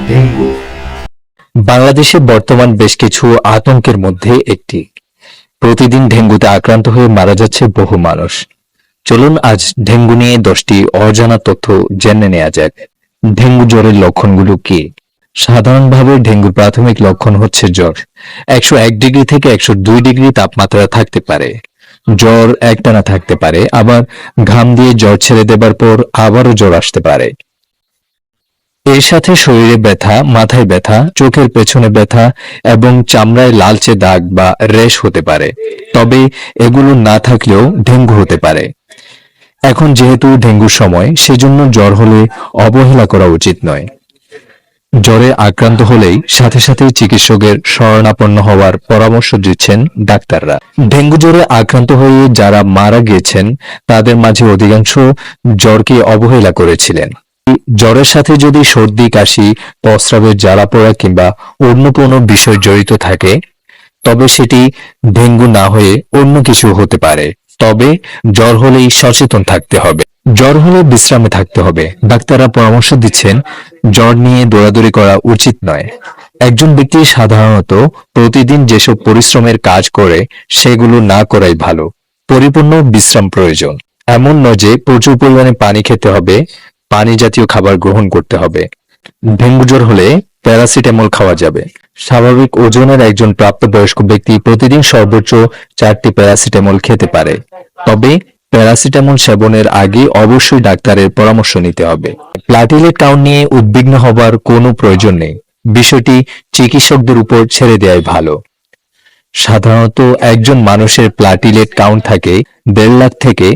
Dengue. বাংলাদেশে বর্তমান বেশ কিছু আতঙ্কের মধ্যে একটি। প্রতিদিন ডেঙ্গুতে আক্রান্ত হয়ে মারা যাচ্ছে বহু মানুষ। চলুন আজ ডেঙ্গু নিয়ে 10টি অজানা তথ্য জেনে নেওয়া যাক। ডেঙ্গু জ্বরের লক্ষণগুলো কি? সাধারণভাবে ডেঙ্গুর প্রাথমিক লক্ষণ হচ্ছে জ্বর। 101 ডিগ্রি থেকে 102 ডিগ্রি তাপমাত্রা থাকতে পারে। জ্বর একটানা থাকতে পারে, আবার ঘাম দিয়ে জ্বর ছেড়ে দেবার পর আবারও জ্বর আসতে পারে। এর সাথে শরীরে ব্যথা, মাথায় ব্যথা, চোখের পেছনে ব্যথা এবং চামড়ায় লালচে দাগ বা রেশ হতে পারে। তবে এগুলো না থাকলেও ডেঙ্গু হতে পারে। এখন যেহেতু ডেঙ্গুর সময়, সেজন্য জ্বর হলে অবহেলা করা উচিত নয়। জ্বরে আক্রান্ত হলেই সাথে সাথে চিকিৎসকের শরণাপন্ন হওয়ার পরামর্শ দিচ্ছেন ডাক্তাররা। ডেঙ্গু জ্বরে আক্রান্ত হয়ে যারা মারা গিয়েছেন তাদের মাঝে অধিকাংশ জ্বরকে অবহেলা করেছিলেন। জ্বরের সাথে যদি সর্দি, কাশি, প্রস্রাবের জ্বালা পোড়া কিংবা অন্য কোনো বিষয় জড়িত থাকে তবে সেটি ডেঙ্গু না হয়ে অন্য কিছু হতে পারে। তবে জ্বর হলেই সচেতন থাকতে হবে। জ্বর হলে বিশ্রামে থাকতে হবে। ডাক্তাররা পরামর্শ দিচ্ছেন জ্বর নিয়ে দৌড়াদৌড়ি করা উচিত নয়। একজন ব্যক্তি সাধারণত প্রতিদিন যেসব পরিশ্রমের কাজ করে সেগুলো না করাই ভালো। পরিপূর্ণ বিশ্রাম প্রয়োজন। এমন নয় যে প্রচুর পরিমাণে পানি খেতে হবে, পানি জাতীয় খাবার গ্রহণ করতে হবে। ডেঙ্গু জ্বর হলে প্যারাসিটামল খাওয়া যাবে। স্বাভাবিক ওজনের একজন প্রাপ্তবয়স্ক ব্যক্তি প্রতিদিন সর্বোচ্চ 4টি প্যারাসিটামল খেতে পারে। তবে প্যারাসিটামল সেবনের আগে অবশ্যই ডাক্তারের পরামর্শ নিতে হবে। প্লাটিলেট কাউন্ট নিয়ে উদ্বিগ্ন হবার কোনো প্রয়োজন নেই। বিষয়টি চিকিৎসকদের উপর ছেড়ে দেওয়াই ভালো। সাধারণত একজন মানুষের প্লাটিলেট কাউন্ট থাকে 1.5 লাখ থেকে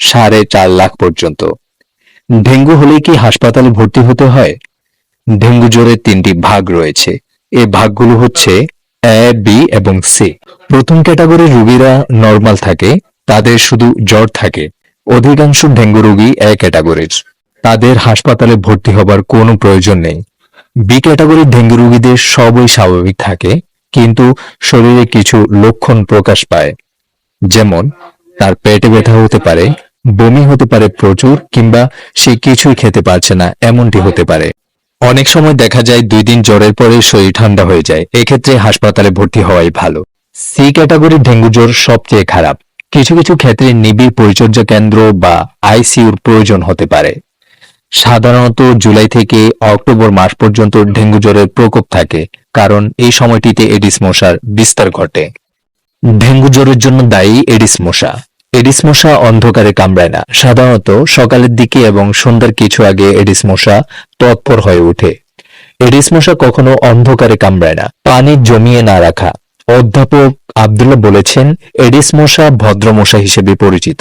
4.5 লাখ পর্যন্ত। ডেঙ্গু হলে কি হাসপাতালে ভর্তি হতে হয়? ডেঙ্গু জ্বরের 3টি ভাগ রয়েছে। এই ভাগগুলো হচ্ছে এ, বি এবং সি। প্রথম ক্যাটাগরির রোগীরা নরমাল থাকে, তাদের শুধু জ্বর থাকে। অধিকাংশ ডেঙ্গু রোগী এ ক্যাটাগরির, তাদের হাসপাতালে ভর্তি হবার কোনো প্রয়োজন নেই। বি ক্যাটাগরির ডেঙ্গু রোগীদের সবই স্বাভাবিক থাকে, কিন্তু শরীরে কিছু লক্ষণ প্রকাশ পায়। যেমন তার পেটে ব্যথা হতে পারে, বমি হতে পারে প্রচুর, কিংবা সে কিছুই খেতে পারছে না, এমনটি হতে পারে। অনেক সময় দেখা যায় 2 দিন জ্বরের পরে শরীর ঠান্ডা হয়ে যায়। এক্ষেত্রে হাসপাতালে ভর্তি হওয়াই ভালো। সি ক্যাটাগরির ডেঙ্গু জ্বর সবচেয়ে খারাপ। কিছু কিছু ক্ষেত্রে নিবিড় পরিচর্যা কেন্দ্র বা আইসিইউর প্রয়োজন হতে পারে। সাধারণত জুলাই থেকে অক্টোবর মাস পর্যন্ত ডেঙ্গু জ্বরের প্রকোপ থাকে, কারণ এই সময়টিতে এডিস মশার বিস্তার ঘটে। ডেঙ্গু জ্বরের জন্য দায়ী এডিস মশা। এডিস মশা অন্ধকারে কামড়ায় না। সাধারণত সকালের দিকে এবং সন্ধ্যার কিছু আগে এডিস মশা তৎপর হয়ে ওঠে। এডিস মশা কখনো অন্ধকারে কামড়ায় না। পানি জমিয়ে না রাখা। অধ্যাপক আব্দুল্লাহ বলেছেন, এডিস মশা ভদ্র মশা হিসেবে পরিচিত।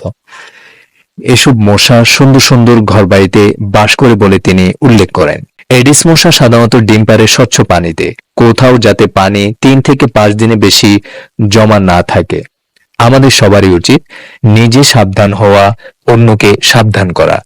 এসব মশা সুন্দর সুন্দর ঘরবাড়িতে বাস করে বলে তিনি উল্লেখ করেন। এডিস মশা সাধারণত ডিম পাড়ে স্বচ্ছ পানিতে। কোথাও যাতে পানি 3 থেকে 5 দিনে বেশি জমা না থাকে। আমাদের সবারই উচিত নিজে সাবধান হওয়া, অন্যকে সাবধান করা।